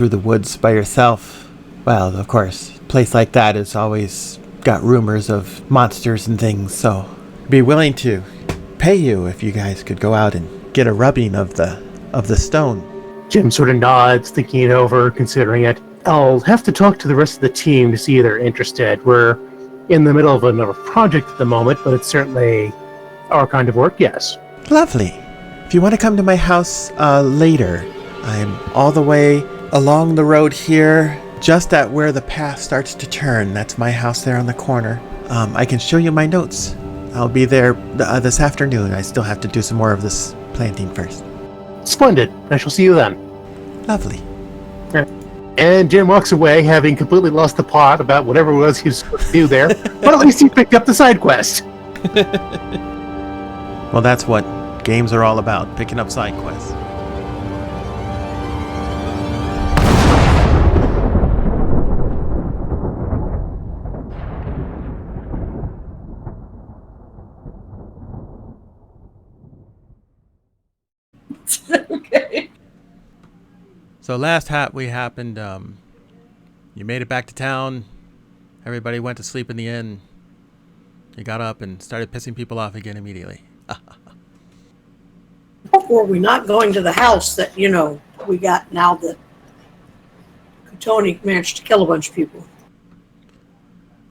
through the woods by yourself. Well, of course, a place like that has always got rumors of monsters and things, so I'd be willing to pay you if you guys could go out and get a rubbing of the stone. Jim sort of nods, thinking it over, considering it. I'll have to talk to the rest of the team to see if they're interested. We're in the middle of another project at the moment, but it's certainly our kind of work, yes. Lovely. If you want to come to my house later, I'm all the way along the road here, just at where the path starts to turn. That's my house there on the corner. I can show you my notes. I'll be there this afternoon. I still have to do some more of this planting first. Splendid. I shall see you then. Lovely. And Jim walks away, having completely lost the plot about whatever it was he was supposed to do there. But at least he picked up the side quest. Well, that's what games are all about, picking up side quests. Okay. So last happened, you made it back to town. Everybody went to sleep in the inn. You got up and started pissing people off again immediately. Were we not going to the house that, we got now that Kuntuny managed to kill a bunch of people?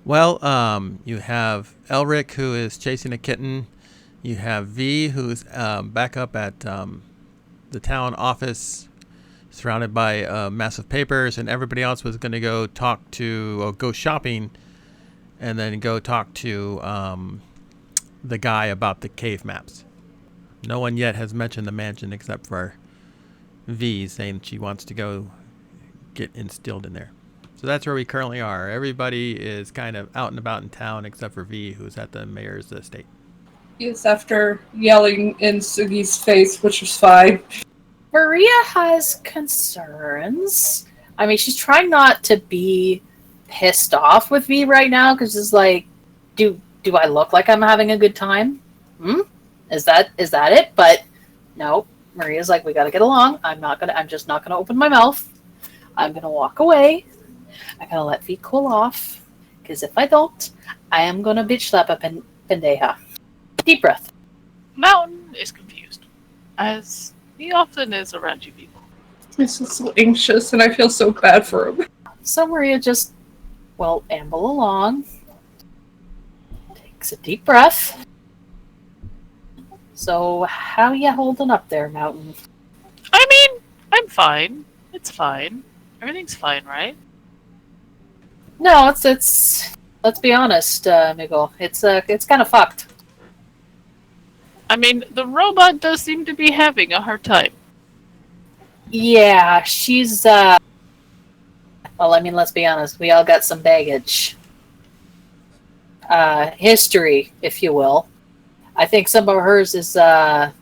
Well, you have Elric, who is chasing a kitten. You have V, who's back up at the town office, surrounded by massive papers, and everybody else was going to go go shopping, and then go talk to the guy about the cave maps. No one yet has mentioned the mansion except for V, saying she wants to go get instilled in there. So that's where we currently are. Everybody is kind of out and about in town except for V, who's at the mayor's estate. Yes, after yelling in Sugi's face, which was fine. Maria has concerns. I mean, she's trying not to be pissed off with me right now, because it's like, do I look like I'm having a good time? Is that it? But no, Maria's like, we gotta get along. I'm just not gonna open my mouth. I'm gonna walk away. I gotta let V cool off, because if I don't, I am gonna bitch slap a pendeja. Deep breath. Mountain is confused, as he often is around you people. He's so anxious, and I feel so bad for him. So Maria just, amble along, takes a deep breath. So, how you holding up there, Mountain? I mean, I'm fine. It's fine. Everything's fine, right? No, it's. Let's be honest, Miguel. It's kind of fucked. I mean, the robot does seem to be having a hard time. Yeah, she's. Well, I mean, let's be honest. We all got some baggage. History, if you will. I think some of hers is kind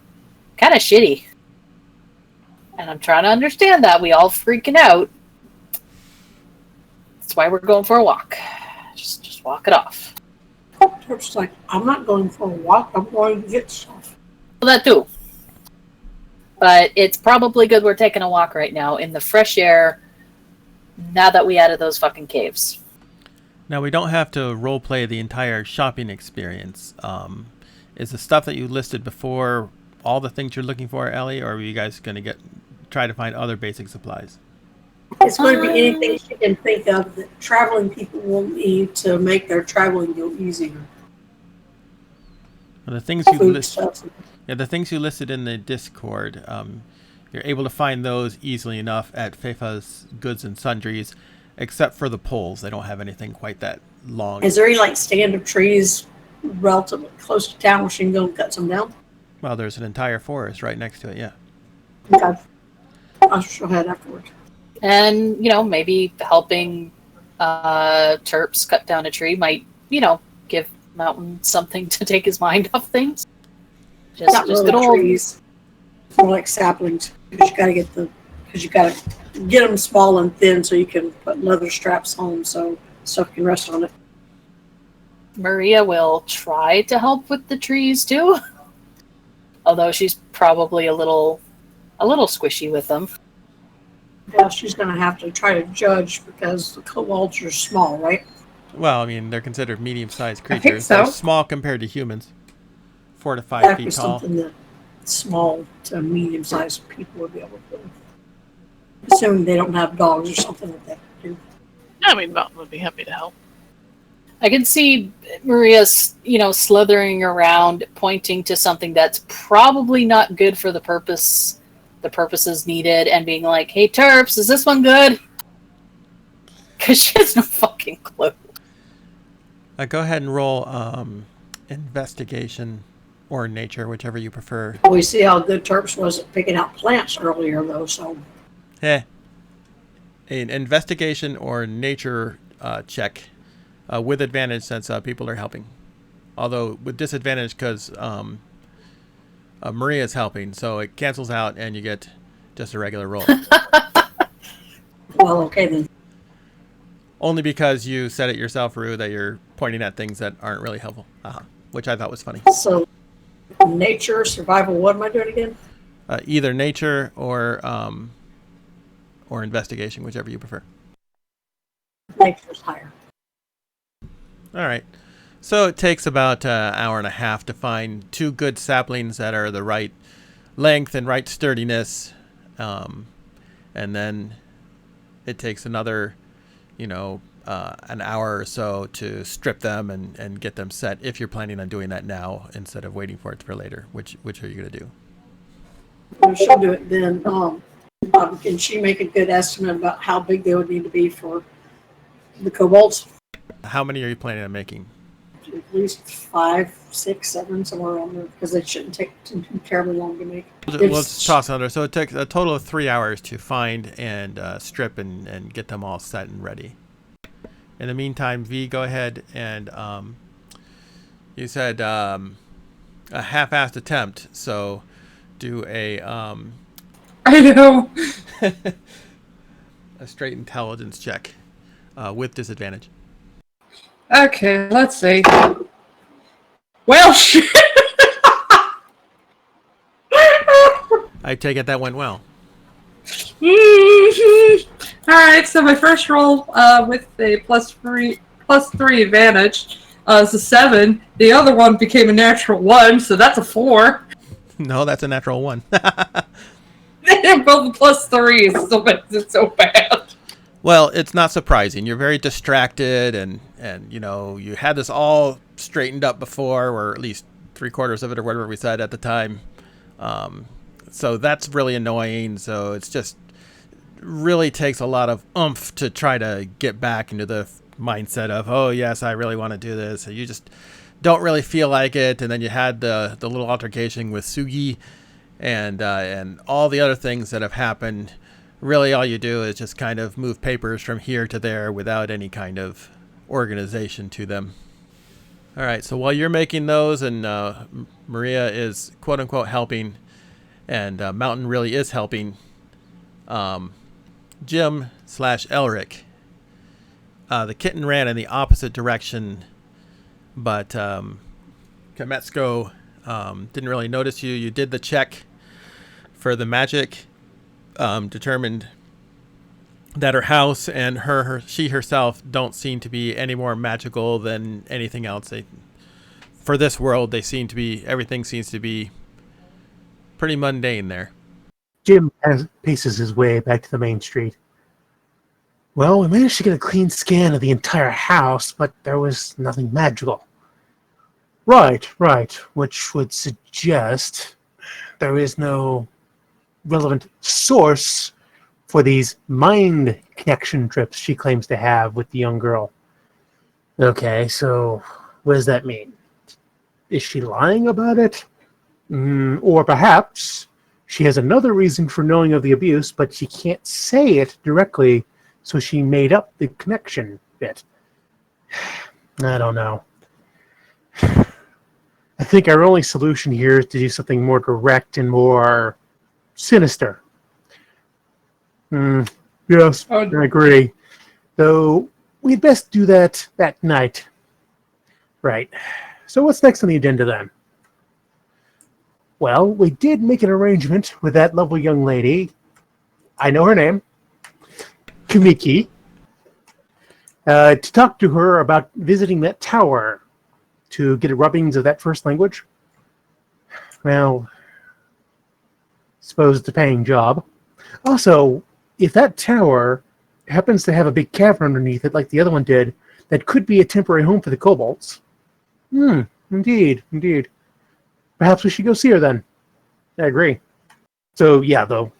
of shitty. And I'm trying to understand that. We all freaking out. That's why we're going for a walk. Just walk it off. It's like, I'm not going for a walk. I'm going to get stuff. Well, that too. But it's probably good we're taking a walk right now in the fresh air, now that we added those fucking caves. Now, we don't have to roleplay the entire shopping experience. Is the stuff that you listed before all the things you're looking for, Ellie, or are you guys going to try to find other basic supplies? It's going to be anything she can think of that traveling people will need to make their traveling go easier. Well, the things you listed in the Discord, you're able to find those easily enough at Fefa's Goods and Sundries, except for the poles. They don't have anything quite that long. Is there any stand of trees relatively close to town where she can go and cut some down? Well, there's an entire forest right next to it, yeah. Okay. I'll show head afterwards. And, maybe helping Terps cut down a tree might, give Mountain something to take his mind off things. Not just really good old trees. More like saplings. Because you gotta get them small and thin so you can put leather straps on them so stuff can rest on it. Maria will try to help with the trees too. Although she's probably a little squishy with them. Yeah, she's going to have to try to judge because the kobolds are small, right? Well, I mean, they're considered medium-sized I think creatures. so. They're small compared to humans. 4 to 5 That would be feet tall. something that small to medium-sized people would be able to do. Assuming they don't have dogs or something like that. I mean, Mountain would be happy to help. I can see Maria's, slithering around, pointing to something that's probably not good for the purposes needed, and being like, "Hey, Terps, is this one good?" Because she has no fucking clue. Go ahead and roll investigation or nature, whichever you prefer. We see how good Terps was at picking out plants earlier, though, so An investigation or nature check with advantage since people are helping. Although with disadvantage because Maria's helping, so it cancels out and you get just a regular roll. well, okay then. Only because you said it yourself, Rue, that you're pointing at things that aren't really helpful. Which I thought was funny. So, nature, survival, what am I doing again? Either nature or investigation, whichever you prefer. Nature's higher. All right. So it takes about an hour and a half to find 2 good saplings that are the right length and right sturdiness. And then it takes another, an hour or so to strip them and get them set if you're planning on doing that now instead of waiting for it for later. Which are you going to do? We should do it then. Can she make a good estimate about how big they would need to be for the kobolds? How many are you planning on making? At least 5, 6, 7, somewhere around there, because they shouldn't take too terribly long to make. Let's toss under. So it takes a total of 3 hours to find and strip and get them all set and ready. In the meantime, V, go ahead and you said a half-assed attempt. So do a I know. a straight intelligence check with disadvantage. Okay, let's see. Well, shit. I take it that went well. Alright, so my first roll with a plus three advantage is a 7. The other one became a natural 1, so that's a 4. No, that's a natural 1. Both plus 3 is so bad. Well, it's not surprising. You're very distracted, and you had this all straightened up before, or at least 3/4 of it, or whatever we said at the time. So that's really annoying. So it's just really takes a lot of oomph to try to get back into the mindset of, oh yes, I really want to do this. And you just don't really feel like it, and then you had the little altercation with Sugi, and all the other things that have happened. Really, all you do is just kind of move papers from here to there without any kind of organization to them. All right, so while you're making those and Maria is quote-unquote helping and Mountain really is helping, Jim/Elric, the kitten ran in the opposite direction, but Kametsko didn't really notice you. You did the check for the magic. Determined that her house and she herself don't seem to be any more magical than anything else. For this world, everything seems to be pretty mundane there. Jim paces his way back to the main street. Well, we managed to get a clean scan of the entire house, but there was nothing magical. Right, which would suggest there is no relevant source for these mind connection trips she claims to have with the young girl. Okay, so what does that mean? Is she lying about it? Or perhaps she has another reason for knowing of the abuse, but she can't say it directly, so she made up the connection bit. I don't know. I think our only solution here is to do something more direct and more sinister. Yes, I agree. Though we'd best do that night. Right. So what's next on the agenda then? Well, we did make an arrangement with that lovely young lady. I know her name. Kamiki to talk to her about visiting that tower to get rubbings of that first language. Well, suppose it's a paying job. Also, if that tower happens to have a big cavern underneath it like the other one did, that could be a temporary home for the kobolds. Indeed. Perhaps we should go see her then. I agree. So, yeah, though,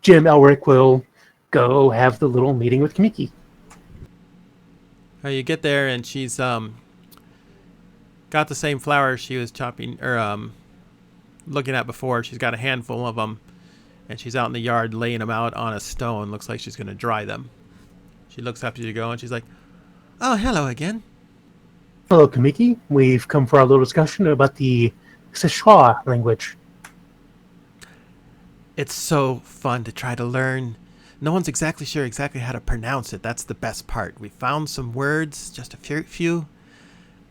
Jim Elric will go have the little meeting with Kamiki. You get there and she's got the same flowers she was chopping or looking at before. She's got a handful of them, and she's out in the yard laying them out on a stone. Looks like she's going to dry them. She looks after you go and she's like, "Oh, hello again." Hello, Kamiki. We've come for our little discussion about the Szechuan language. It's so fun to try to learn. No one's exactly sure how to pronounce it. That's the best part. We found some words, just a few,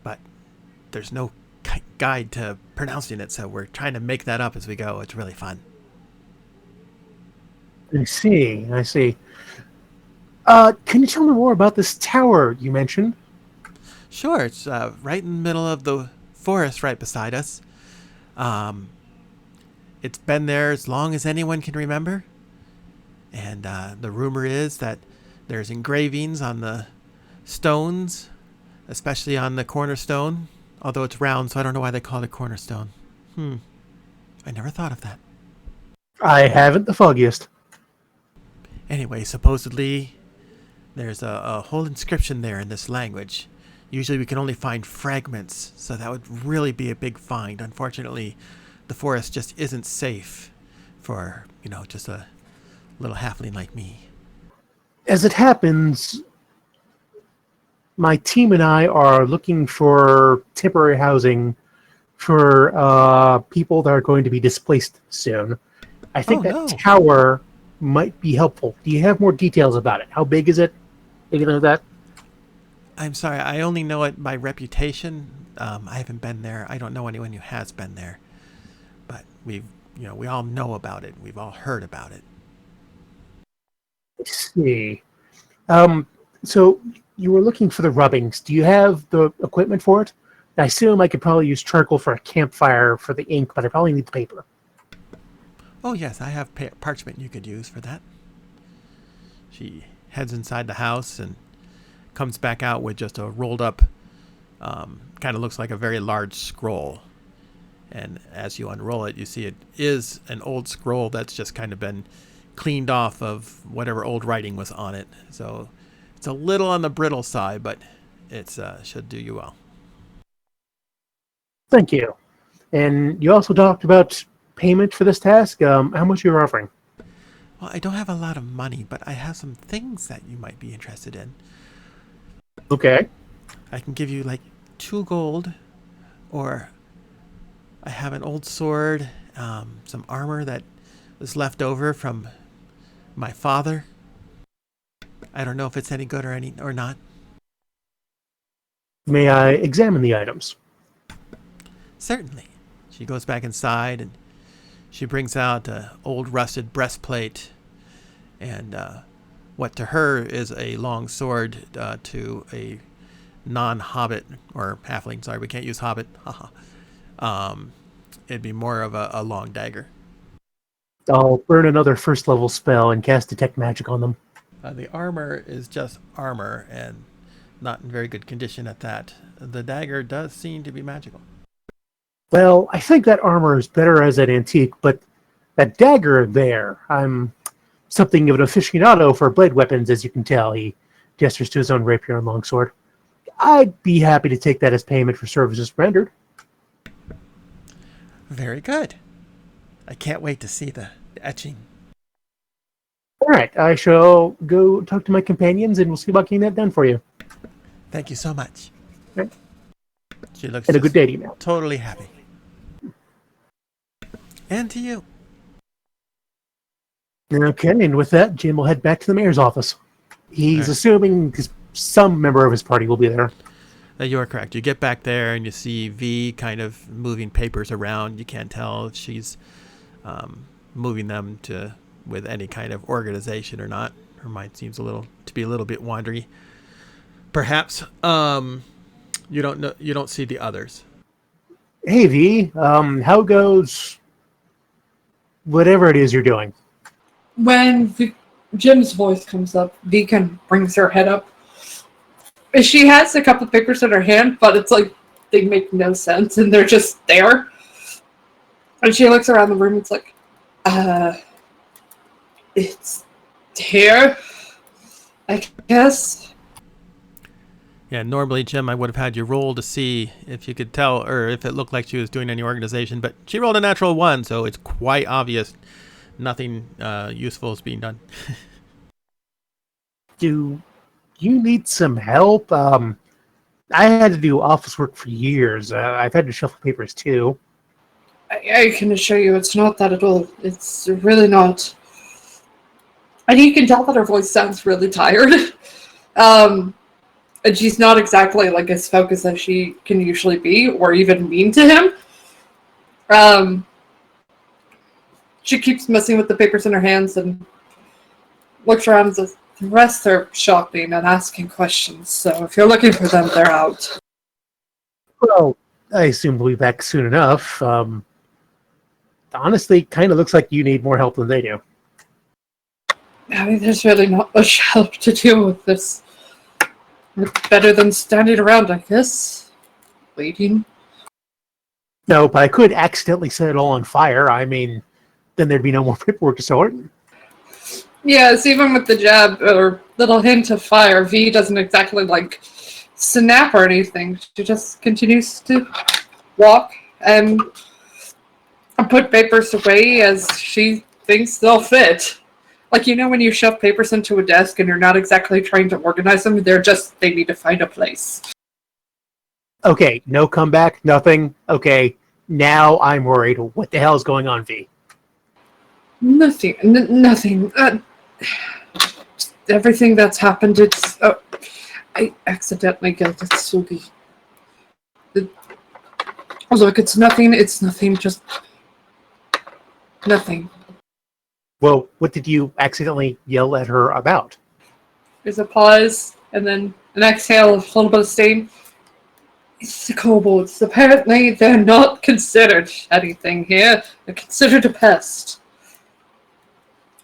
but there's no guide to pronouncing it, so we're trying to make that up as we go. It's really fun. I see. Can you tell me more about this tower you mentioned? Sure, it's right in the middle of the forest right beside us. It's been there as long as anyone can remember. And the rumor is that there's engravings on the stones, especially on the cornerstone. Although it's round, so I don't know why they call it a cornerstone. I never thought of that. I haven't the foggiest. Anyway, supposedly there's a whole inscription there in this language. Usually we can only find fragments, so that would really be a big find. Unfortunately, the forest just isn't safe for, just a little halfling like me. As it happens, my team and I are looking for temporary housing for people that are going to be displaced soon. I think tower might be helpful. Do you have more details about it? How big is it? Anything like that? I'm sorry, I only know it by reputation. I haven't been there. I don't know anyone who has been there. But we all know about it. We've all heard about it. Let's see. So you were looking for the rubbings. Do you have the equipment for it? I assume I could probably use charcoal for a campfire for the ink, but I probably need the paper. Oh, yes, I have parchment you could use for that. She heads inside the house and comes back out with just a rolled up, kind of looks like a very large scroll. And as you unroll it, you see it is an old scroll that's just kind of been cleaned off of whatever old writing was on it. So it's a little on the brittle side, but it should do you well. Thank you. And you also talked about payment for this task. How much you're offering? Well, I don't have a lot of money, but I have some things that you might be interested in. Okay. I can give you 2 gold, or I have an old sword, some armor that was left over from my father. I don't know if it's any good or not. May I examine the items? Certainly. She goes back inside and she brings out an old rusted breastplate and what to her is a long sword to a non-hobbit, or halfling, sorry, we can't use hobbit. It'd be more of a long dagger. I'll burn another first level spell and cast Detect Magic on them. The armor is just armor and not in very good condition at that. The dagger does seem to be magical. Well, I think that armor is better as an antique, but that dagger there, I'm something of an aficionado for blade weapons, as you can tell. He gestures to his own rapier and longsword. I'd be happy to take that as payment for services rendered. Very good. I can't wait to see the etching. All right, I shall go talk to my companions, and we'll see about getting that done for you. Thank you so much. Okay. She looks and a good day to you now. Totally happy. And to you. Okay, and with that, Jim will head back to the mayor's office. He's assuming some member of his party will be there. You are correct. You get back there and you see V kind of moving papers around. You can't tell if she's moving them with any kind of organization or not. Her mind seems to be a little bit wandery. Perhaps you don't see the others. Hey V, how goes whatever it is you're doing? When Jim's voice comes up, Deacon brings her head up. She has a couple papers in her hand, but it's like they make no sense and they're just there. And she looks around the room and it's like, it's here, I guess. Yeah, normally, Jim, I would have had you roll to see if you could tell or if it looked like she was doing any organization, but she rolled a natural 1, so it's quite obvious nothing useful is being done. Do you need some help? I had to do office work for years. I've had to shuffle papers too. I can assure you it's not that at all. It's really not. And you can tell that her voice sounds really tired. And she's not exactly like as focused as she can usually be, or even mean to him. She keeps messing with the papers in her hands and looks around and says, the rest are shopping and asking questions, so if you're looking for them, they're out. Well, I assume we'll be back soon enough. Honestly, kind of looks like you need more help than they do. I mean, there's really not much help to deal with this. It's better than standing around, I guess. Waiting. No, but I could accidentally set it all on fire. I mean, then there'd be no more paperwork to sort. Yes, even with the jab or little hint of fire, V doesn't exactly like snap or anything. She just continues to walk and put papers away as she thinks they'll fit. Like, you know when you shove papers into a desk and you're not exactly trying to organize them, they need to find a place. Okay, no comeback, nothing. Okay, now I'm worried. What the hell is going on, V? Nothing. Nothing. Everything that's happened, it's... I accidentally killed Sugi. Look, it's nothing, just... Nothing. Well, what did you accidentally yell at her about? There's a pause, and then an exhale of a little bit of steam. It's the kobolds. Apparently, they're not considered anything here. They're considered a pest.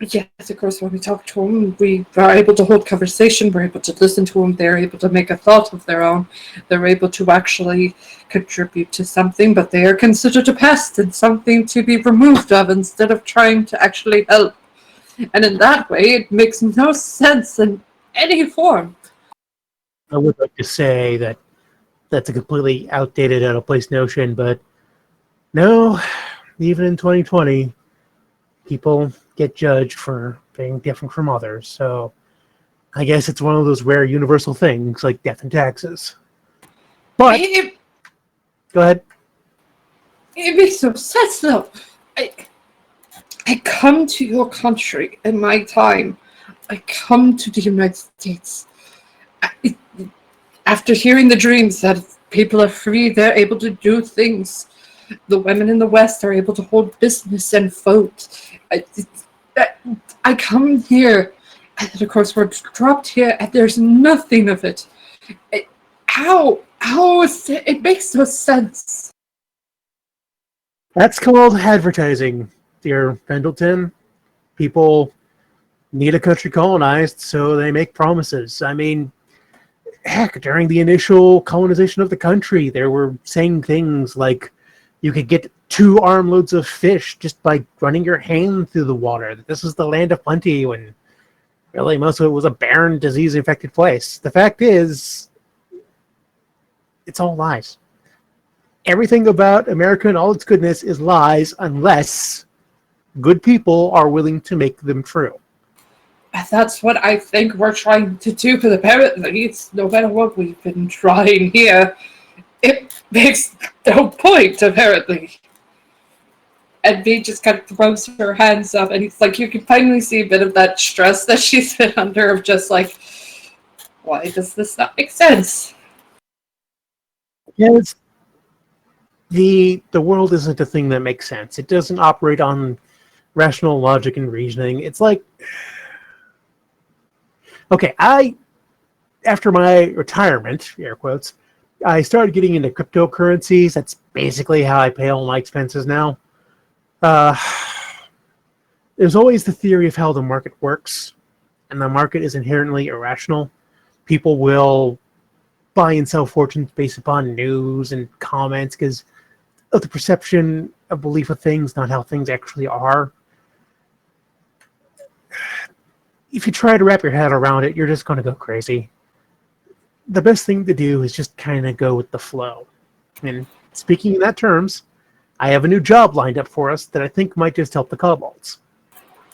Yes, of course, when we talk to them, we are able to hold conversation, we're able to listen to them, they're able to make a thought of their own, they're able to actually contribute to something, but they are considered a pest and something to be removed of instead of trying to actually help. And in that way, it makes no sense in any form. I would like to say that that's a completely outdated, out-of-place notion, but no, even in 2020, people get judged for being different from others, so I guess it's one of those rare universal things like death and taxes. But go ahead. It makes no sense, though. I come to your country in my time. I come to the United States. After hearing the dreams that people are free, they're able to do things. The women in the West are able to hold business and vote. I come here, and of course we're dropped here, and there's nothing of it. How is it? It makes no sense. That's called advertising, dear Pendleton. People need a country colonized, so they make promises. I mean, heck, during the initial colonization of the country, there were saying things like you could get 2 armloads of fish just by running your hand through the water. This is the land of plenty when really most of it was a barren, disease-infected place. The fact is, it's all lies. Everything about America and all its goodness is lies unless good people are willing to make them true. That's what I think we're trying to do, but apparently it's no matter what we've been trying here, it makes no point, apparently. And V just kind of throws her hands up, and it's like you can finally see a bit of that stress that she's been under of just like, why does this not make sense? Yeah, the world isn't a thing that makes sense. It doesn't operate on rational logic and reasoning. It's like Okay, after my retirement, air quotes, I started getting into cryptocurrencies. That's basically how I pay all my expenses now. Uh, there's always the theory of how the market works, and the market is inherently irrational. People will buy and sell fortunes based upon news and comments because of the perception of belief of things, not how things actually are. If you try to wrap your head around it, you're just going to go crazy. The best thing to do is just kind of go with the flow. And speaking in that terms, I have a new job lined up for us that I think might just help the kobolds.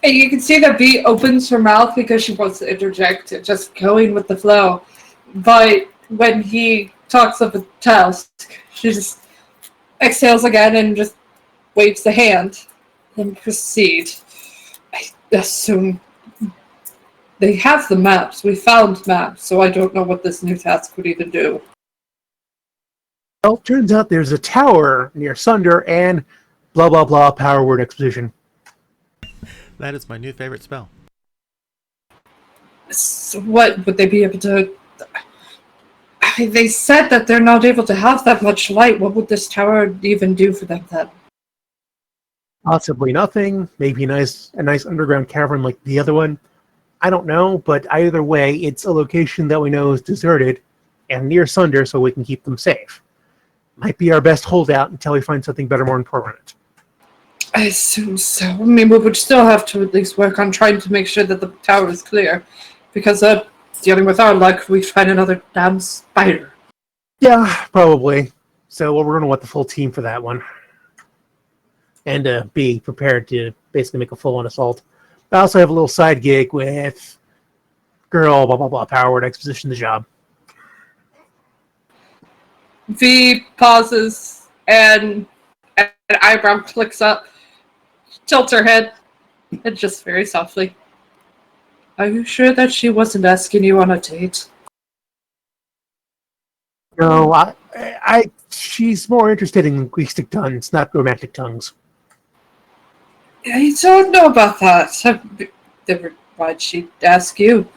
And you can see that Bee opens her mouth because she wants to interject, just going with the flow. But when he talks of a task, she just exhales again and just waves the hand and proceed. I assume they have the maps. We found maps, so I don't know what this new task would even do. Well, turns out there's a tower near Sunder and blah blah blah power word exposition. That is my new favorite spell. So what would they be able to? I mean, they said that they're not able to have that much light. What would this tower even do for them then? Possibly nothing. Maybe a nice underground cavern like the other one. I don't know, but either way, it's a location that we know is deserted and near Sunder, so we can keep them safe. Might be our best holdout until we find something better, more permanent. I assume so. I mean, we would still have to at least work on trying to make sure that the tower is clear, because dealing with our luck, we find another damn spider. Yeah, probably. So we're going to want the full team for that one. And be prepared to basically make a full-on assault. I also have a little side gig with girl, blah, blah, blah, power word exposition the job. V pauses and an eyebrow clicks up, tilts her head, and just very softly. Are you sure that she wasn't asking you on a date? No, she's more interested in linguistic tongues, not romantic tongues. I don't know about that. Why'd she ask you?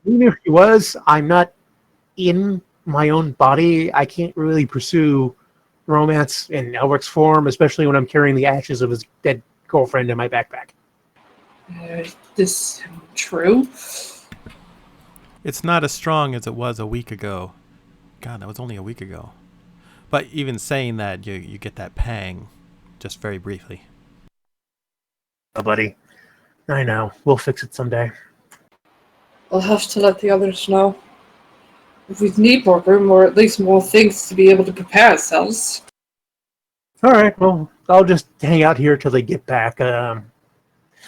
Even if she was, I'm not in my own body. I can't really pursue romance in Elric's form, especially when I'm carrying the ashes of his dead girlfriend in my backpack. This true? It's not as strong as it was a week ago. God, that was only a week ago. But even saying that, you get that pang, just very briefly. Oh, buddy. I know. We'll fix it someday. We'll have to let the others know. If we need more room, or at least more things to be able to prepare ourselves. All right. Well, I'll just hang out here till they get back. Are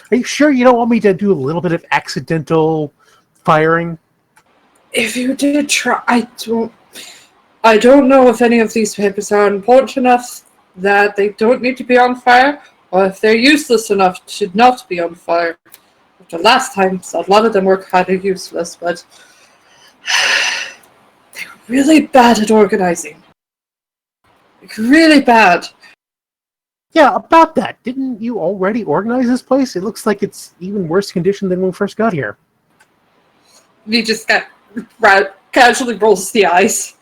you sure you don't want me to do a little bit of accidental firing? If you did try, I don't know if any of these papers are important enough that they don't need to be on fire, or if they're useless enough to not be on fire. After last time, so a lot of them were kind of useless, but they're really bad at organizing. Like, really bad. Yeah, about that. Didn't you already organize this place? It looks like it's even worse condition than when we first got here. He just casually rolls the eyes.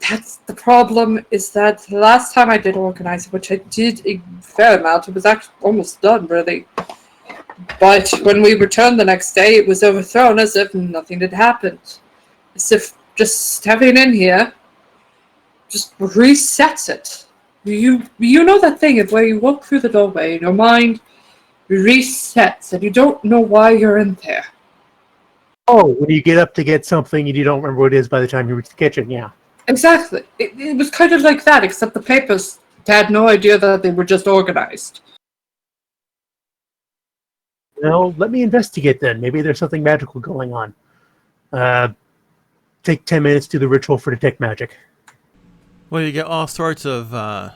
That's the problem, is that the last time I did organize it, which I did a fair amount, it was actually almost done, really. But when we returned the next day, it was overthrown as if nothing had happened. As if just stepping in here just resets it. You know that thing of where you walk through the doorway and your mind resets and you don't know why you're in there. Oh, when you get up to get something and you don't remember what it is by the time you reach the kitchen, yeah. Exactly. It was kind of like that, except the papers had no idea that they were just organized. Well, let me investigate then. Maybe there's something magical going on. Take 10 minutes to do the ritual for detect magic. Well, you get all sorts of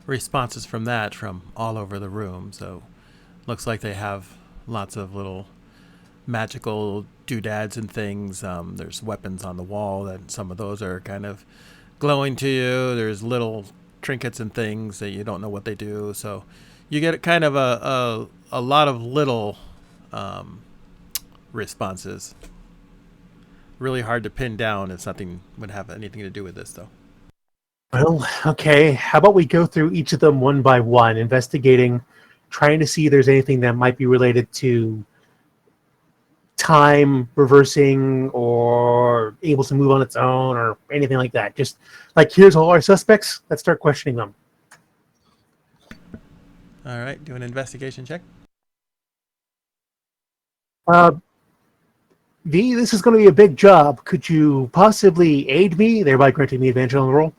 responses from that from all over the room. So looks like they have lots of little magical doodads and things. There's weapons on the wall that some of those are kind of glowing to you. There's little trinkets and things that you don't know what they do. So you get kind of a lot of little responses. Really hard to pin down if something would have anything to do with this, though. Well, okay. How about we go through each of them one by one, investigating, trying to see if there's anything that might be related to time reversing or able to move on its own or anything like that. Just like, here's all our suspects. Let's start questioning them. All right, do an investigation check. V, this is going to be a big job. Could you possibly aid me, thereby granting me advantage on the roll?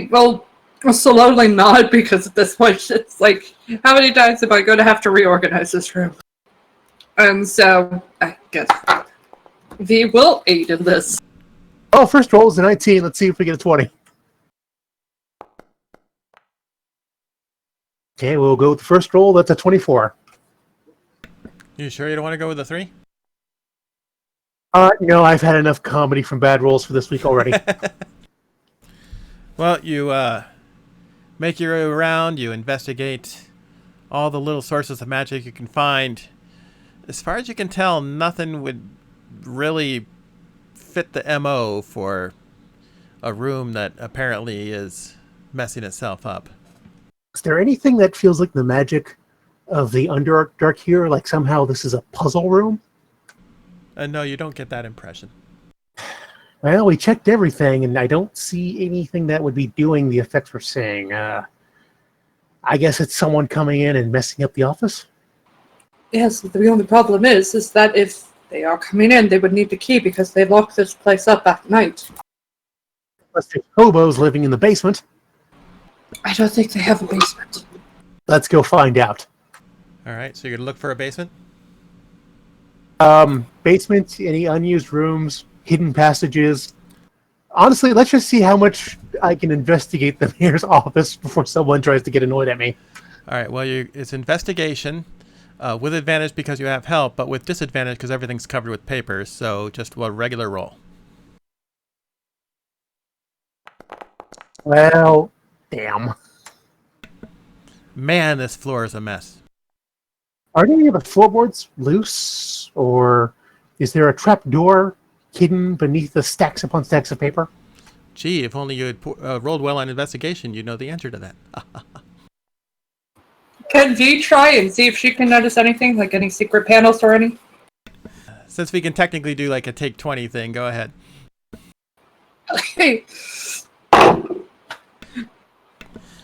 Well, slowly not, because at this point it's like, how many times am I going to have to reorganize this room? And so, I guess V will aid in this. Oh, first roll is a 19. Let's see if we get a 20. Okay, we'll go with the first roll. That's a 24. You sure you don't want to go with the 3? No, I've had enough comedy from bad rolls for this week already. Well, you make your way around, you investigate all the little sources of magic you can find. As far as you can tell, nothing would really fit the MO for a room that apparently is messing itself up. Is there anything that feels like the magic of the Underdark here? Like somehow this is a puzzle room? No, you don't get that impression. Well, we checked everything, and I don't see anything that would be doing the effects we're seeing. I guess it's someone coming in and messing up the office? Yes, the only problem is that if they are coming in, they would need the key because they lock this place up at night. Unless there's hobos living in the basement. I don't think they have a basement. Let's go find out. All right, so you're going to look for a basement? Basement, any unused rooms, hidden passages. Honestly, let's just see how much I can investigate the mayor's office before someone tries to get annoyed at me. All right, well, it's investigation with advantage because you have help, but with disadvantage because everything's covered with papers, so just a regular roll. Well, damn. Man, this floor is a mess. Are any of the floorboards loose? Or is there a trapdoor hidden beneath the stacks upon stacks of paper? Gee, if only you had rolled well on investigation, you'd know the answer to that. Can V try and see if she can notice anything, like any secret panels or any? Since we can technically do like a take 20 thing, go ahead. Okay.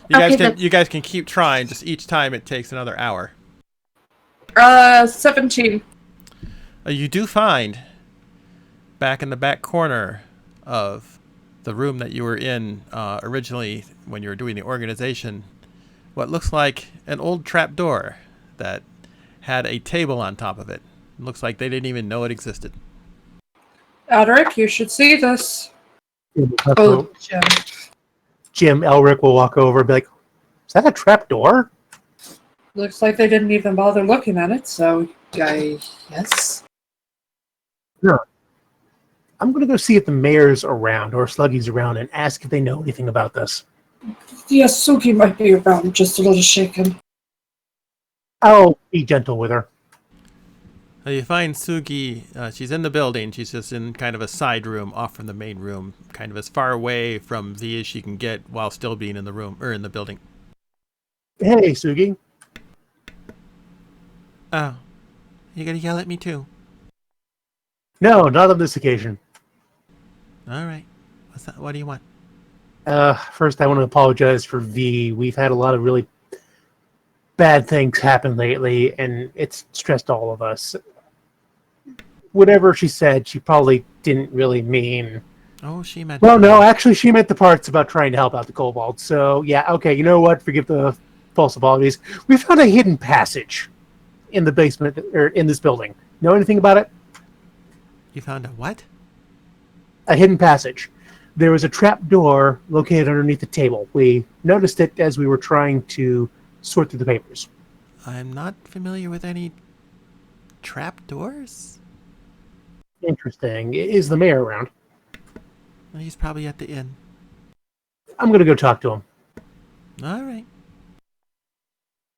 You guys can keep trying, just each time it takes another hour. 17. You do find, back in the back corner of the room that you were in originally when you were doing the organization, what looks like an old trapdoor that had a table on top of it. It looks like they didn't even know it existed. Adric, you should see this. Oh, Jim Elric will walk over and be like, is that a trapdoor? Looks like they didn't even bother looking at it, so yes. No. I'm going to go see if the mayor's around or Sluggy's around and ask if they know anything about this. Yes, Suki might be around, just a little shaken. I'll be gentle with her. You find Sugi, she's in the building. She's just in kind of a side room off from the main room, kind of as far away from V as she can get while still being in the room or in the building. Hey, Sugi. Oh, you gonna yell at me too? No, not on this occasion. All right. What do you want? First, I want to apologize for V. We've had a lot of really bad things happen lately, and it's stressed all of us. Whatever she said, she probably didn't really mean. Oh, she meant. Well, no, actually, she meant the parts about trying to help out the kobold. So, yeah, okay, you know what? Forgive the false apologies. We found a hidden passage in the basement, or in this building. Know anything about it? You found a what? A hidden passage. There was a trap door located underneath the table. We noticed it as we were trying to sort through the papers. I'm not familiar with any trapdoors. Interesting. Is the mayor around? Well, he's probably at the inn. I'm going to go talk to him. All right.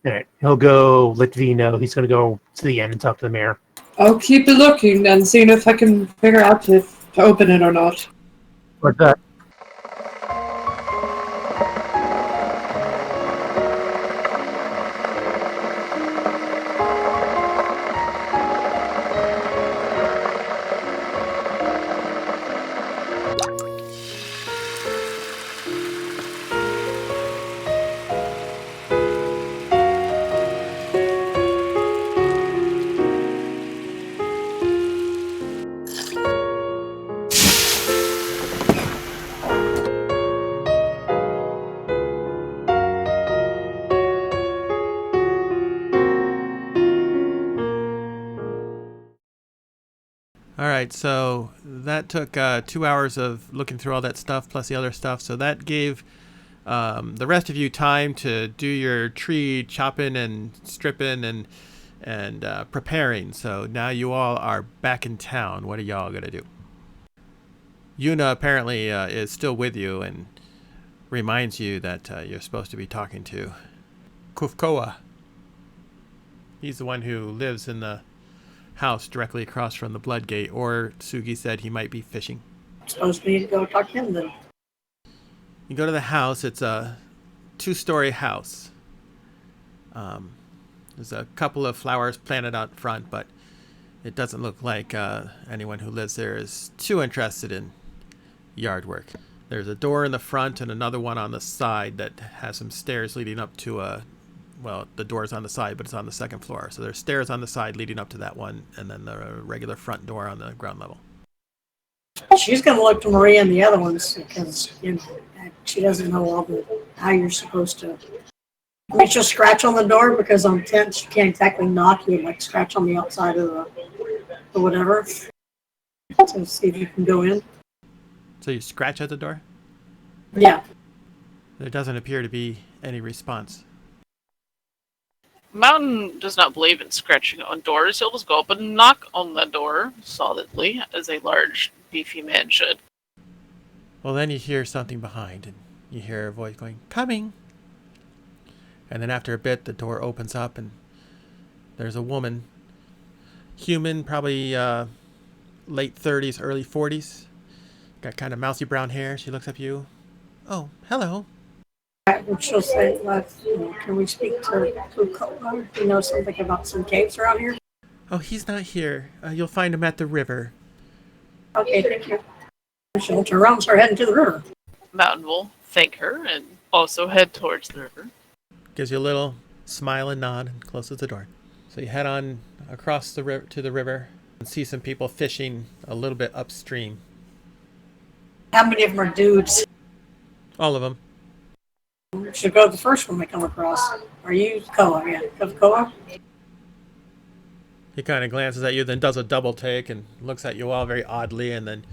All right, he'll go let V know he's going to go to the end and talk to the mayor. I'll keep looking and seeing if I can figure out if to open it or not. But that. All right, so that took 2 hours of looking through all that stuff plus the other stuff. So that gave the rest of you time to do your tree chopping and stripping and preparing. So now you all are back in town. What are y'all gonna do? Yuna apparently is still with you and reminds you that you're supposed to be talking to Kufkoa. He's the one who lives in the house directly across from the Blood Gate, or Sugi said he might be fishing. Supposed to be go talk to him then. You go to the house. It's a 2-story house. There's a couple of flowers planted out front, but it doesn't look like anyone who lives there is too interested in yard work. There's a door in the front and another one on the side that has some stairs leading up to well, the door's on the side, but it's on the second floor. So there's stairs on the side leading up to that one, and then the regular front door on the ground level. She's going to look to Maria and the other ones because, she doesn't know how you're supposed to. I mean, she'll scratch on the door because on tents you can't exactly knock. You like scratch on the outside of the whatever. So see if you can go in. So you scratch at the door? Yeah. There doesn't appear to be any response. Mountain does not believe in scratching on doors. He'll just go up and knock on the door solidly, as a large, beefy man should. Well, then you hear something behind, and you hear a voice going, "Coming!" And then after a bit, the door opens up, and there's a woman. Human, probably late 30s, early 40s. Got kind of mousy brown hair. She looks up at you. "Oh, hello." She'll say, can we speak to Kukoa? Do you know something about some caves around here? "Oh, he's not here. You'll find him at the river." Okay, thank you. She'll turn around and start heading to the river. Mountain will thank her and also head towards the river. Gives you a little smile and nod and closes the door. So you head on across the river to the river and see some people fishing a little bit upstream. How many of them are dudes? All of them. Should go to the first one they come across. Are you Koa? Yeah, Koa. He kind of glances at you, then does a double take and looks at you all very oddly, and then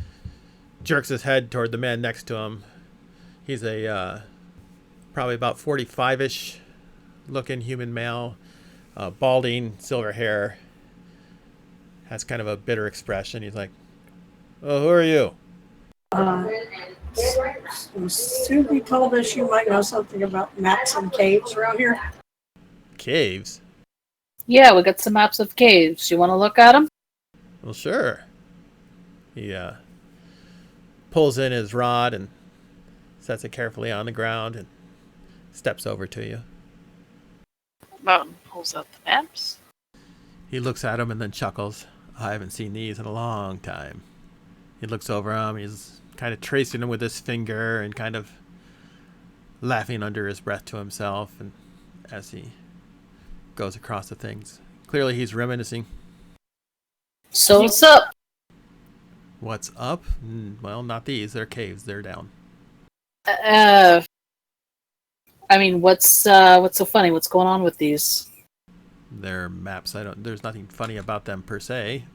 jerks his head toward the man next to him. He's a probably about 45-ish looking human male, balding, silver hair. Has kind of a bitter expression. He's like, "Oh, who are you?" Sugi told us you might know something about maps and caves around here. Caves? Yeah, we got some maps of caves. You want to look at them? Well, sure. He pulls in his rod and sets it carefully on the ground and steps over to you. Mountain pulls out the maps. He looks at them and then chuckles. "I haven't seen these in a long time." He looks over them. He's kind of tracing them with his finger and kind of laughing under his breath to himself, and as he goes across the things. Clearly he's reminiscing. So what's up? What's up? Well, not these. They're caves. They're down. I mean, what's so funny? What's going on with these? They're maps. There's nothing funny about them per se.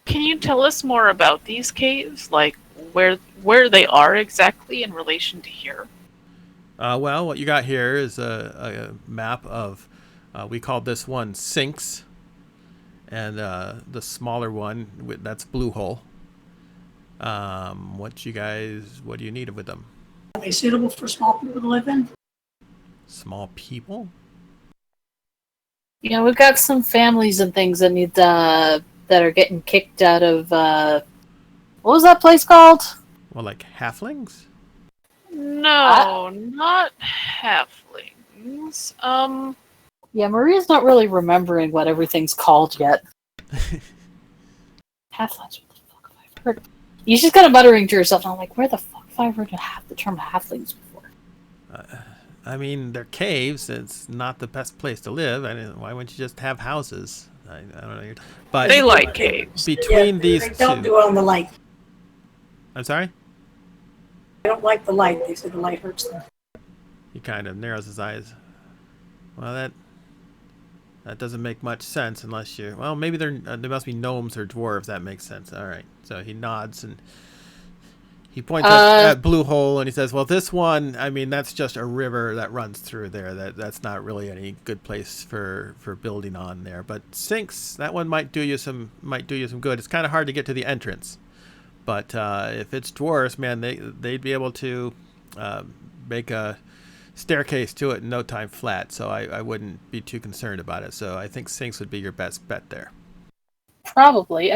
Can you tell us more about these caves? Like, where they are exactly in relation to here? Well, what you got here is a map of, we called this one Sinks, and the smaller one, that's Blue Hole. What do you need with them? Are they suitable for small people to live in? Small people? We've got some families and things that need that are getting kicked out of what was that place called? Well, like halflings? No, not halflings. Yeah, Maria's not really remembering what everything's called yet. Halflings, what the fuck have I heard? You just kind of muttering to yourself, and I'm like, where the fuck have I heard the term halflings before? I mean, they're caves. It's not the best place to live. I mean, why wouldn't you just have houses? I don't know. But they like caves. Between these they don't two, do it on the light. I'm sorry. They don't like the light. They say the light hurts them. He kind of narrows his eyes. Well, that doesn't make much sense unless you. Well, maybe there must be gnomes or dwarves. That makes sense. All right. So he nods and he points at Blue Hole and he says, "Well, this one. I mean, that's just a river that runs through there. That's not really any good place for building on there. But Sinks, that one might do you some good. It's kind of hard to get to the entrance, but if it's dwarves, man, they'd be able to make a staircase to it in no time flat, so I wouldn't be too concerned about it. So I think Sinks would be your best bet there." Probably.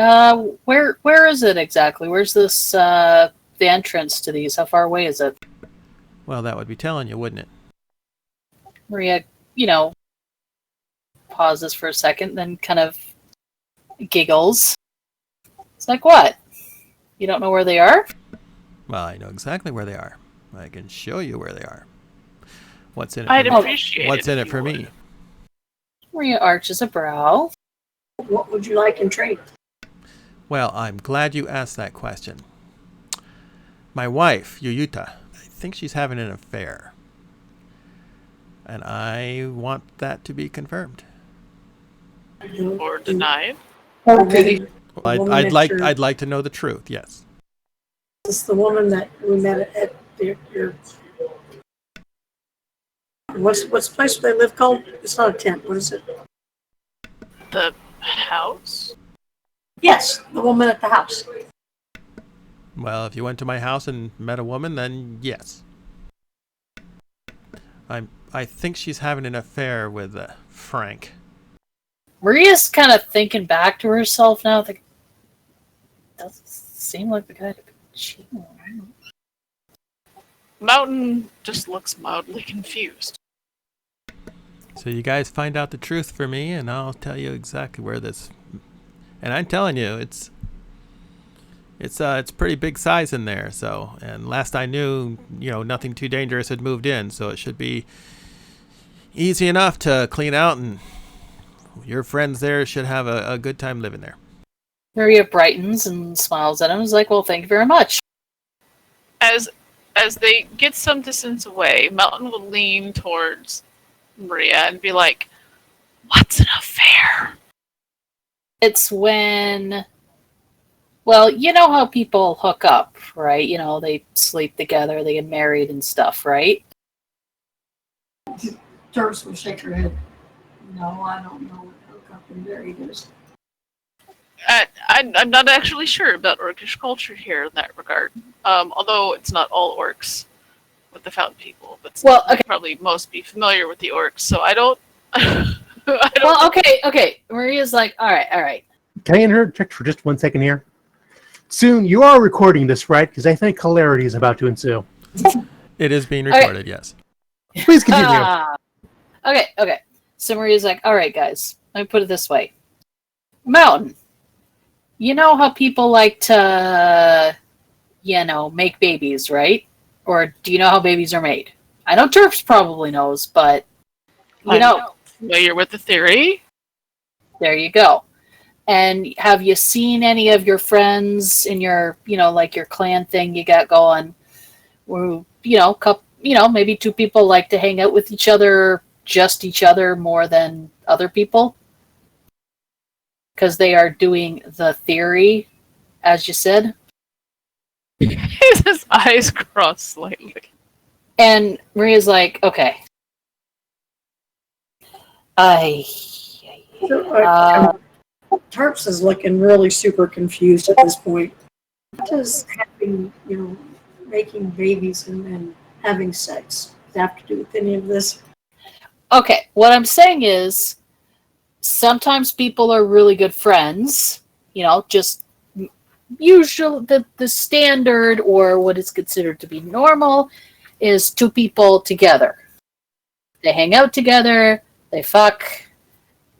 Where is it exactly? Where's this the entrance to these? How far away is it? Well, that would be telling you, wouldn't it? Maria, pauses for a second, then kind of giggles. It's like, what? You don't know where they are? Well, I know exactly where they are. I can show you where they are. What's in it? I'd for me? appreciate What's it in if it for you me? would. Maria arches a brow. What would you like in trade? Well, I'm glad you asked that question. My wife, Yuyuta, I think she's having an affair. And I want that to be confirmed. Or denied. Okay. I'd like to know the truth, yes. This is the woman that we met at your what's the place where they live called? It's not a tent. What is it? The house? Yes, the woman at the house. Well, if you went to my house and met a woman, then yes. I think she's having an affair with Frank. Maria's kind of thinking back to herself now. Like, doesn't seem like the guy to be cheating around. Mountain just looks mildly confused. So you guys find out the truth for me, and I'll tell you exactly where this. And I'm telling you, it's pretty big size in there. So, and last I knew, nothing too dangerous had moved in, so it should be easy enough to clean out, and your friends there should have a good time living there. Maria brightens and smiles at him. Is like, well, thank you very much. As they get some distance away, Mountain will lean towards Maria and be like, "What's an affair?" It's when, well, you know how people hook up, right? They sleep together, they get married and stuff, right? Doris will shake her head. No, I don't know what hookup and married is. I'm not actually sure about orcish culture here in that regard. Although it's not all orcs with the fountain people, but probably most be familiar with the orcs. So I don't. Well, okay. Maria's like, all right. Can I interject for just 1 second here? Soon, you are recording this, right? Because I think hilarity is about to ensue. It is being recorded, yes. Please continue. Okay. So Maria's like, all right, guys, let me put it this way. Mountain, you know how people like to, make babies, right? Or do you know how babies are made? I know Terps probably knows, but, I'm familiar with the theory. There you go. And have you seen any of your friends in your, like your clan thing you got going, where, maybe two people like to hang out with each other, just each other more than other people? Because they are doing the theory, as you said. His eyes cross slightly. And Maria's like, okay. Tarps is looking really super confused at this point. What does having, making babies and having sex have to do with any of this? Okay, what I'm saying is, Sometimes people are really good friends, just usual the standard or what is considered to be normal is two people together. They hang out together, they fuck,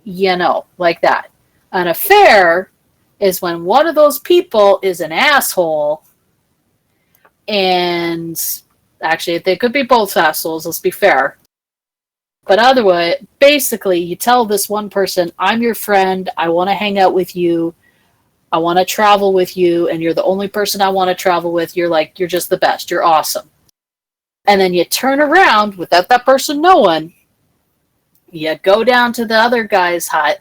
like that. An affair is when one of those people is an asshole, and actually they could be both assholes, let's be fair. But otherwise, basically, you tell this one person, I'm your friend, I want to hang out with you, I want to travel with you, and you're the only person I want to travel with. You're just the best, you're awesome. And then you turn around without that person knowing, you go down to the other guy's hut,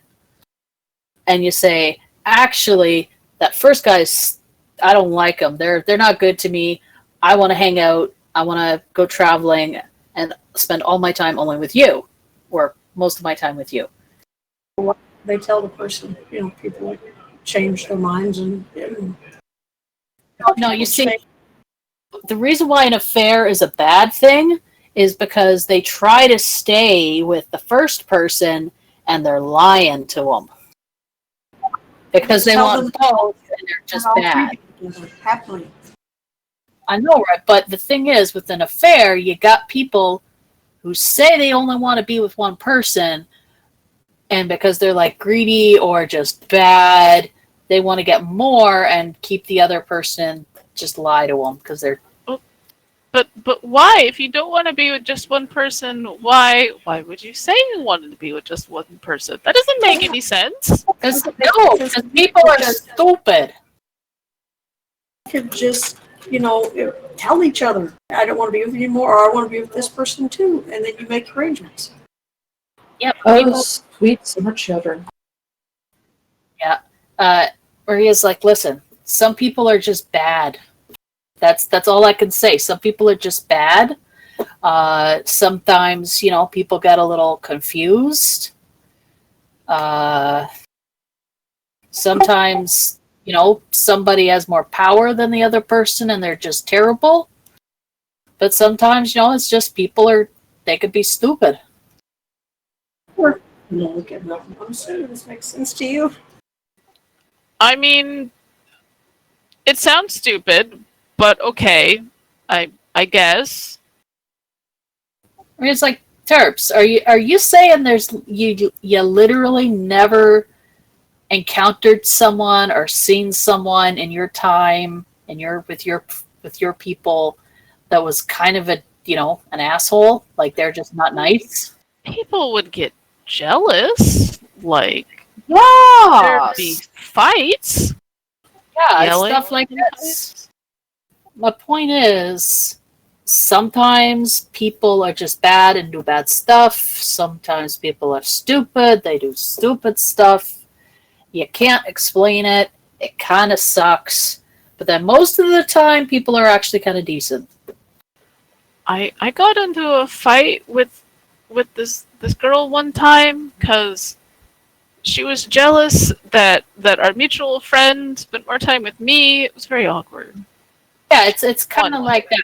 and you say, actually, that first guy's, I don't like them, they're not good to me, I want to hang out, I want to go traveling, and spend all my time only with you, or most of my time with you. They tell the person, people change their minds and no, you see, the reason why an affair is a bad thing is because they try to stay with the first person and they're lying to them. Because they want both and they're just bad. Happily. I know, right? But the thing is, with an affair, you got people who say they only want to be with one person, and because they're greedy or just bad, they want to get more and keep the other person, just lie to them because they're. But why? If you don't want to be with just one person, why would you say you wanted to be with just one person? That doesn't make any sense. Because people are stupid. Could just tell each other, I don't want to be with you anymore, or I want to be with this person too, and then you make arrangements. Yep. Oh, sweet summer children. Yeah. Where he is listen, some people are just bad. That's all I can say. Some people are just bad. Sometimes, people get a little confused. Sometimes, somebody has more power than the other person and they're just terrible. But sometimes, it's just they could be stupid. Look at nothing. I'm sorry, this makes sense to you. I mean, it sounds stupid, but okay, I guess. I mean, it's Terps, are you saying there's you literally never encountered someone or seen someone in your time and with your people that was kind of an asshole, they're just not nice? People would get jealous, Yeah, there'd be fights. Yeah, stuff like this. My point is, sometimes people are just bad and do bad stuff. Sometimes people are stupid. They do stupid stuff. You can't explain it. It kind of sucks. But then most of the time, people are actually kind of decent. I got into a fight with this girl one time because she was jealous that our mutual friend spent more time with me. It was very awkward. Yeah, it's kind of like that.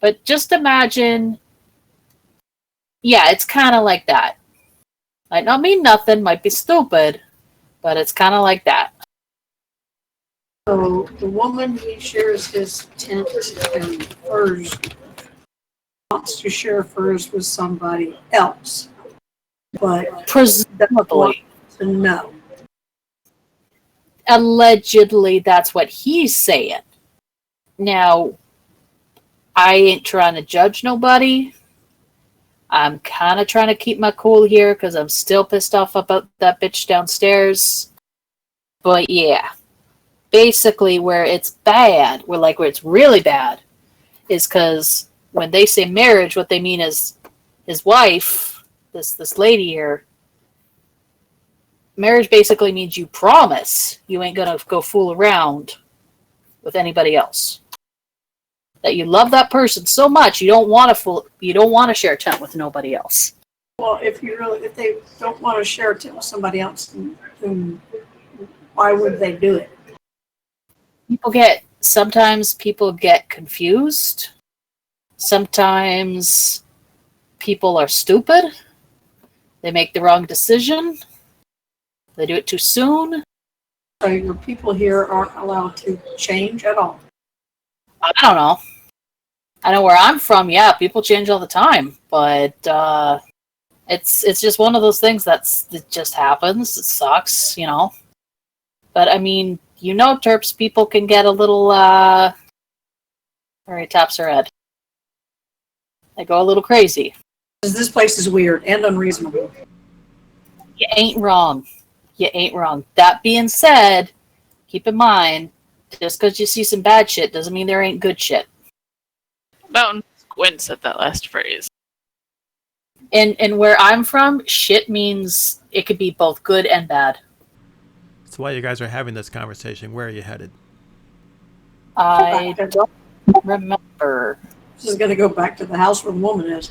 But just imagine, yeah, it's kind of like that. Might not mean nothing, might be stupid, but it's kind of like that. So the woman he shares his tent and furs wants to share furs with somebody else, but Presumably. No. Allegedly, that's what he's saying. Now, I ain't trying to judge nobody. I'm kind of trying to keep my cool here because I'm still pissed off about that bitch downstairs. But yeah, basically where it's bad, where it's really bad, is because when they say marriage, what they mean is his wife, this lady here. Marriage basically means you promise you ain't gonna go fool around with anybody else. That you love that person so much you don't want to share a tent with nobody else. Well, if they don't want to share a tent with somebody else, then why would they do it? Sometimes people get confused. Sometimes people are stupid. They make the wrong decision. They do it too soon. So your people here aren't allowed to change at all. I don't know. I know where I'm from. Yeah, people change all the time, but it's just one of those things that just happens. It sucks, you know. But I mean, you know, Terps people can get a little. Where he taps her head. They go a little crazy. This place is weird and unreasonable. You ain't wrong. You ain't wrong. That being said, keep in mind, just because you see some bad shit doesn't mean there ain't good shit. Mountain squints at that last phrase. And where I'm from, shit means it could be both good and bad. That's why you guys are having this conversation. Where are you headed? I don't remember. This is going to go back to the house where the woman is.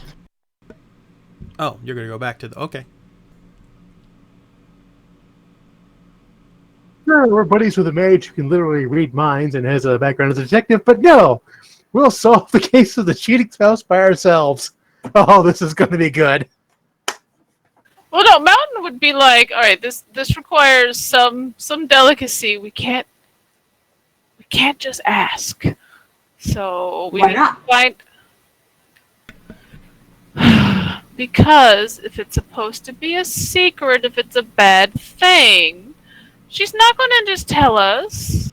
Oh, you're going to go back to the... Okay. Sure, we're buddies with a mage who can literally read minds and has a background as a detective, but no! We'll solve the case of the cheating spouse by ourselves. Oh, this is going to be good. Well, no, Mountain would be like, all right, this requires some delicacy. We can't just ask. So we Why need not? to find. Because if it's supposed to be a secret, if it's a bad thing, she's not going to just tell us.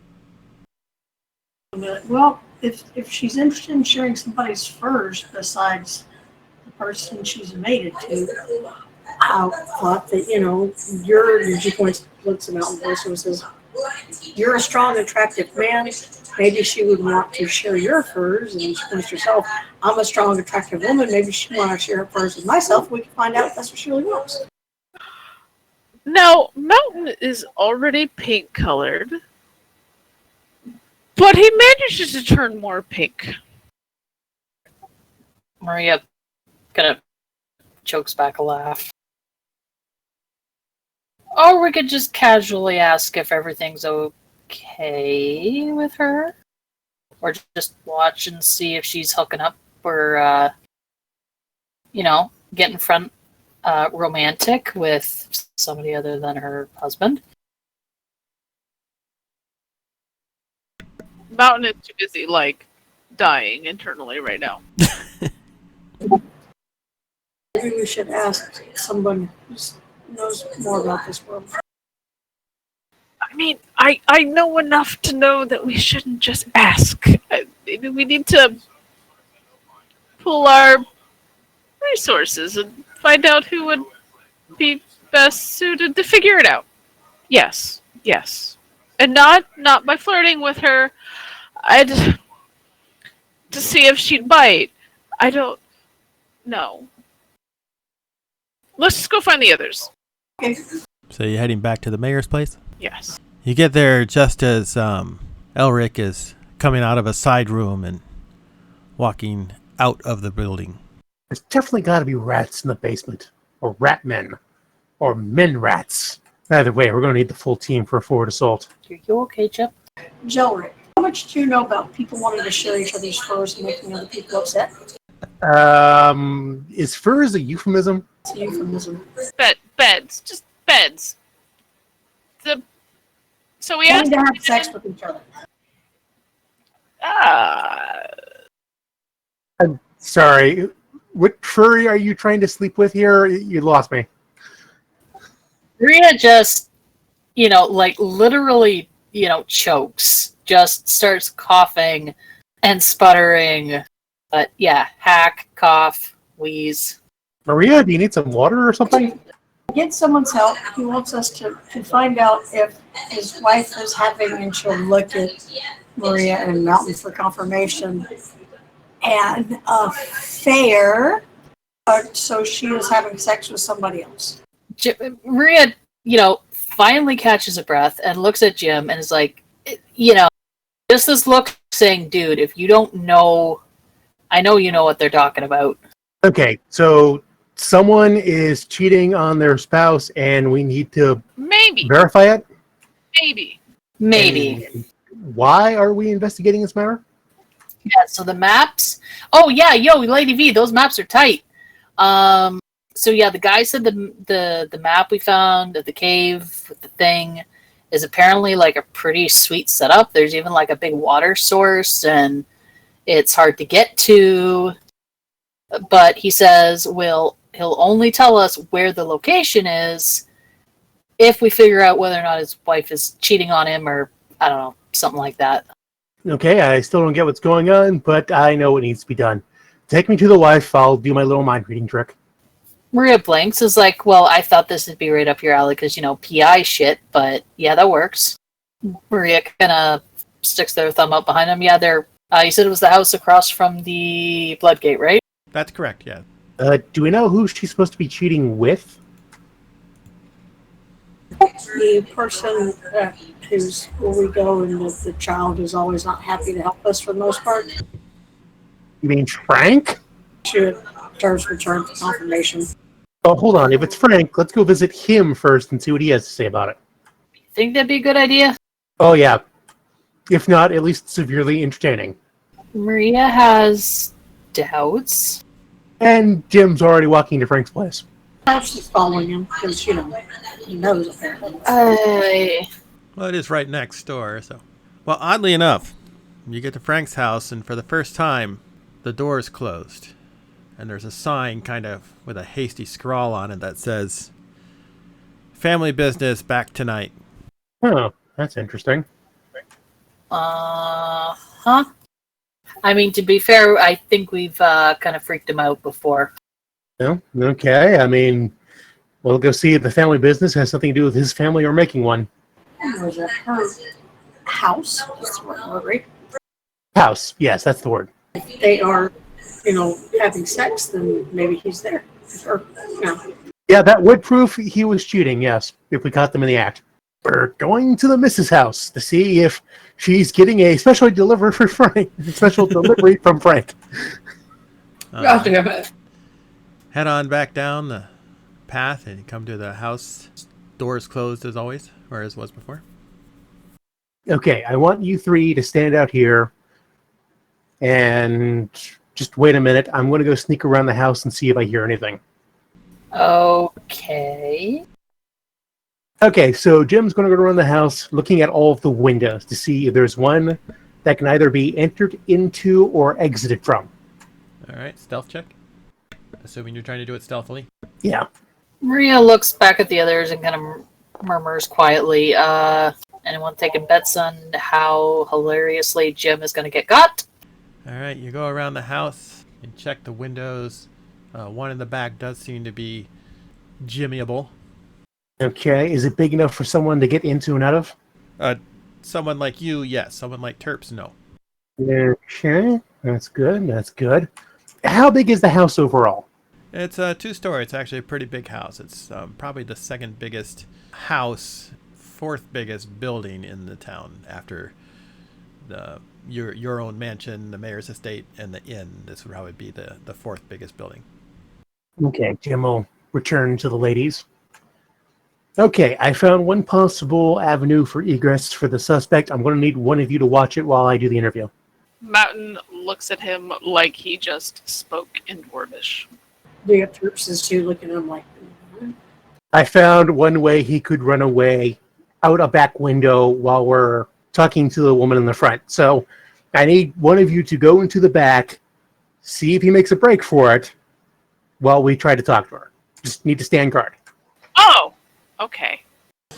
Well, if she's interested in sharing somebody's furs besides the person she's mated to, I thought that, you know, she looks at Mountain Voice and says, you're a strong, attractive man. Maybe she would want to share your furs. And she thinks to herself, I'm a strong, attractive woman. Maybe she want to share her furs with myself. We can find out if that's what she really wants. Now, Mountain is already pink colored, but he manages to turn more pink. Maria kind of chokes back a laugh. Or we could just casually ask if everything's okay with her. Or just watch and see if she's hooking up or, getting front romantic with somebody other than her husband. Mountain is too busy, dying internally right now. Maybe we should ask someone who knows more about this world. I mean, I know enough to know that we shouldn't just ask. Maybe we need to pool our resources and find out who would be best suited to figure it out. Yes. And not by flirting with her. To see if she'd bite. I don't know. Let's just go find the others. Okay. So you're heading back to the mayor's place? Yes. You get there just as Elric is coming out of a side room and walking out of the building. There's definitely got to be rats in the basement. Or rat men. Or men rats. Either way, we're going to need the full team for a forward assault. Are you okay, Chip? Jelric, how much do you know about people wanting to share each other's furs and making other people upset? Is furs a euphemism? It's a euphemism. Beds. Just beds. So we Wanting asked to have sex with each other. I'm sorry. What furry are you trying to sleep with here? You lost me. Maria just, literally, chokes. Just starts coughing and sputtering. But yeah, hack, cough, wheeze. Maria, do you need some water or something? Get someone's help. He wants us to find out if his wife is having, and she'll look at Maria and Mountain for confirmation, an affair. So she is having sex with somebody else. Maria, finally catches a breath and looks at Jim and is like, just this look saying, dude, if you don't know, I know you know what they're talking about. Okay, so someone is cheating on their spouse and we need to Maybe. verify it? Maybe. And why are we investigating this matter? Yeah, so the maps. Oh, yeah, Lady V, those maps are tight. So yeah, the guy said the map we found of the cave with the thing is apparently like a pretty sweet setup. There's even like a big water source, and it's hard to get to. But he says he'll only tell us where the location is if we figure out whether or not his wife is cheating on him, or I don't know, something like that. Okay, I still don't get what's going on, but I know what needs to be done. Take me to the wife. I'll do my little mind reading trick. Maria blinks, is like, well, I thought this would be right up your alley because, PI shit, but yeah, that works. Maria kind of sticks their thumb up behind them. Yeah, you said it was the house across from the Bloodgate, right? That's correct, yeah. Do we know who she's supposed to be cheating with? The person who's where we go, and the child is always not happy to help us for the most part. You mean Frank? Should terms return for confirmation. Oh, hold on. If it's Frank, let's go visit him first and see what he has to say about it. Think that'd be a good idea? Oh, yeah. If not, at least severely entertaining. Maria has doubts. And Jim's already walking to Frank's place. Perhaps she's following him because, he knows apparently. Well, it is right next door, so. Well, oddly enough, you get to Frank's house, and for the first time, the door is closed. And there's a sign kind of with a hasty scrawl on it that says, "Family business back tonight." Oh, that's interesting. Huh? I mean, to be fair, I think we've kind of freaked him out before. Well, okay. I mean, we'll go see if the family business has something to do with his family or making one. Was it her house? That's the word, right? House. Yes, that's the word. If they are, having sex, then maybe he's there. Or, Yeah, that would prove he was cheating, yes, if we caught them in the act. We're going to the Mrs. House to see if she's getting a special delivery for Frank. Special delivery from Frank. God damn it. Head on back down the path and you come to the house. Doors closed as always, or as was before. Okay, I want you three to stand out here and just wait a minute. I'm going to go sneak around the house and see if I hear anything. Okay. Okay, so Jim's going to go around the house looking at all of the windows to see if there's one that can either be entered into or exited from. All right, stealth check. Assuming you're trying to do it stealthily. Yeah. Maria looks back at the others and kind of murmurs quietly, anyone taking bets on how hilariously Jim is going to get got? All right, you go around the house and check the windows. One in the back does seem to be jimmyable. Okay, is it big enough for someone to get into and out of? Someone like you, yes. Someone like Terps, no. Okay, that's good, that's good. How big is the house overall? It's a 2-story. It's actually a pretty big house. It's probably the second biggest house, fourth biggest building in the town after your own mansion, the mayor's estate, and the inn. This would probably be the fourth biggest building. Okay, Jim will return to the ladies. Okay, I found one possible avenue for egress for the suspect. I'm going to need one of you to watch it while I do the interview. Mountain looks at him like he just spoke in Dwarvish. the troops is too, looking at him like, I found one way he could run away out a back window while we're talking to the woman in the front. So I need one of you to go into the back, see if he makes a break for it while we try to talk to her. Just need to stand guard. Oh, okay.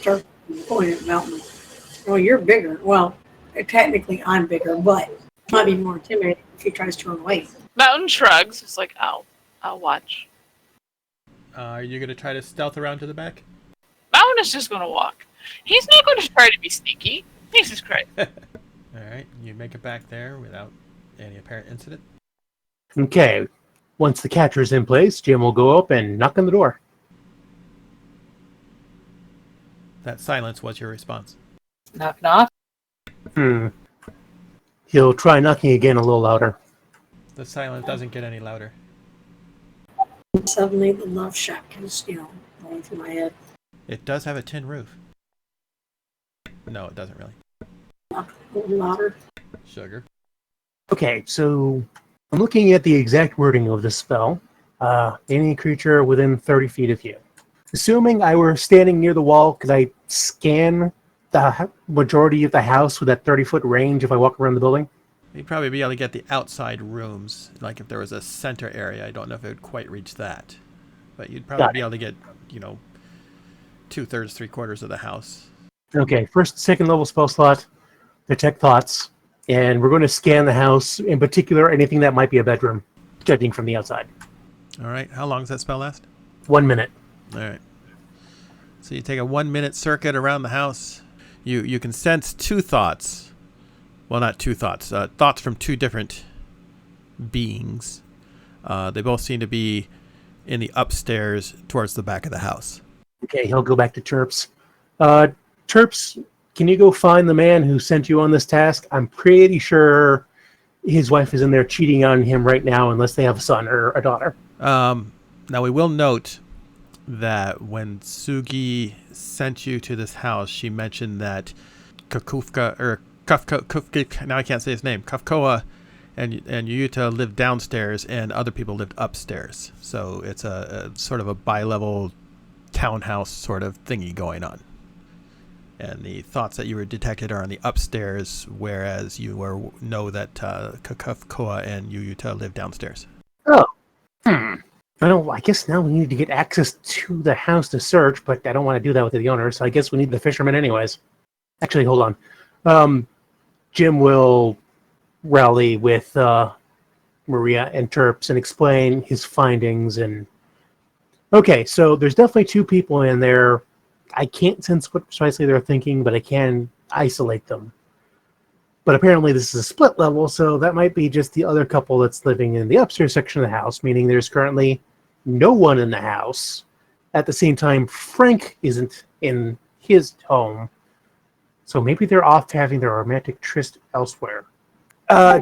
start pointing at Mountain. Well, you're bigger. Well, technically I'm bigger, but it might be more intimidating if he tries to run away. Mountain shrugs. It's like, I'll watch. Are you going to try to stealth around to the back? Mountain is just going to walk. He's not going to try to be sneaky. Jesus Christ. All right, you make it back there without any apparent incident. Okay. Once the catcher's in place, Jim will go up and knock on the door. That silence was your response. Knock, knock. He'll try knocking again a little louder. The silence doesn't get any louder. Suddenly the love shack is, going through my head. It does have a tin roof. No, it doesn't really. A little louder. Sugar. Okay, so I'm looking at the exact wording of this spell. Any creature within 30 feet of you. Assuming I were standing near the wall, could I scan the majority of the house with that 30-foot range if I walk around the building? You'd probably be able to get the outside rooms. Like if there was a center area, I don't know if it would quite reach that. But you'd probably be able to get, 2/3, 3/4 of the house. Okay, first, second level spell slot, detect thoughts, and we're going to scan the house, in particular, anything that might be a bedroom, judging from the outside. All right. How long does that spell last? 1 minute. All right. So you take a 1-minute circuit around the house. You can sense two thoughts. Well, not two thoughts. Thoughts from two different beings. They both seem to be in the upstairs towards the back of the house. Okay, he'll go back to Terps. Terps, can you go find the man who sent you on this task? I'm pretty sure his wife is in there cheating on him right now, unless they have a son or a daughter. Now, we will note that when Sugi sent you to this house, she mentioned that Kufka, now I can't say his name, Kafkoa and Yuyuta lived downstairs and other people lived upstairs. So it's a sort of a bi-level townhouse sort of thingy going on. And the thoughts that you were detected are on the upstairs, whereas you know that Kafkoa and Yuyuta live downstairs. Oh. I guess now we need to get access to the house to search, but I don't want to do that with the owner, so I guess we need the fisherman anyways. Actually, hold on. Jim will rally with Maria and Terps and explain his findings. And okay, so there's definitely two people in there. I can't sense what precisely they're thinking, but I can isolate them. But apparently this is a split level, so that might be just the other couple that's living in the upstairs section of the house, meaning there's currently no one in the house. At the same time, Frank isn't in his home. So maybe they're off having their romantic tryst elsewhere.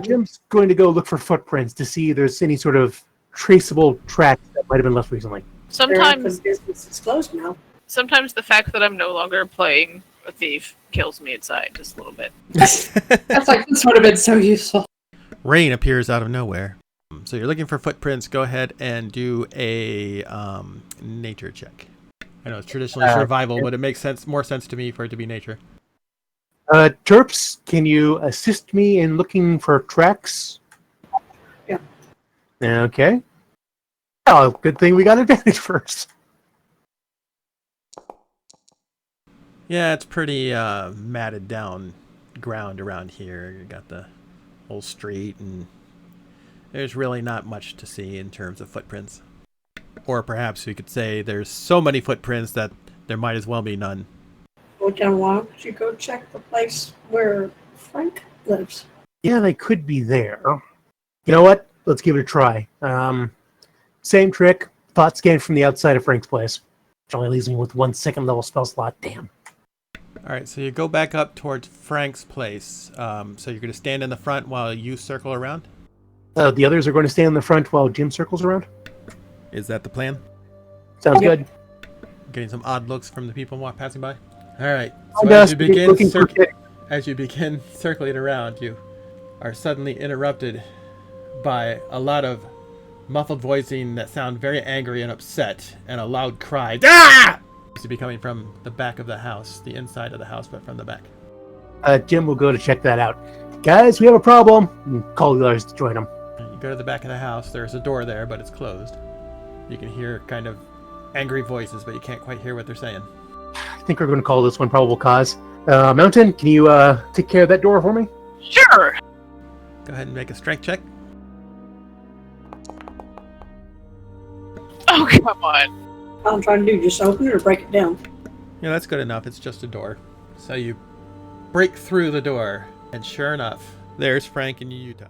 Jim's going to go look for footprints to see if there's any sort of traceable tracks that might have been left recently. Sometimes business is closed now. Sometimes the fact that I'm no longer playing a thief kills me inside just a little bit. That's like, this would have been so useful. Rain appears out of nowhere. So you're looking for footprints. Go ahead and do a nature check. I know it's traditionally survival, but it makes more sense to me for it to be nature. Terps, can you assist me in looking for tracks? Yeah. Okay. Oh, good thing we got advantage first. Yeah, it's pretty matted down ground around here. You got the whole street, and there's really not much to see in terms of footprints. Or perhaps we could say there's so many footprints that there might as well be none. Well, then why don't you go check the place where Frank lives? Yeah, they could be there. You know what? Let's give it a try. Same trick. Thought scan from the outside of Frank's place. Which only leaves me with 1 second level spell slot. Damn. All right, so you go back up towards Frank's place. So you're going to stand in the front while you circle around? The others are going to stand in the front while Jim circles around? Is that the plan? Sounds good. Getting some odd looks from the people passing by? All right. So as you begin circling around, you are suddenly interrupted by a lot of muffled voicing that sound very angry and upset, and a loud cry. Ah! Seems to be coming from the back of the house, the inside of the house, but from the back. Jim will go to check that out. Guys, we have a problem. And call the others to join him. You go to the back of the house. There's a door there, but it's closed. You can hear kind of angry voices, but you can't quite hear what they're saying. I think we're going to call this one probable cause. Mountain, can you take care of that door for me? Sure. Go ahead and make a strength check. Oh, come on. All I'm trying to do, just open it or break it down. Yeah, that's good enough. It's just a door. So you break through the door, and sure enough, there's Frank and Yuta.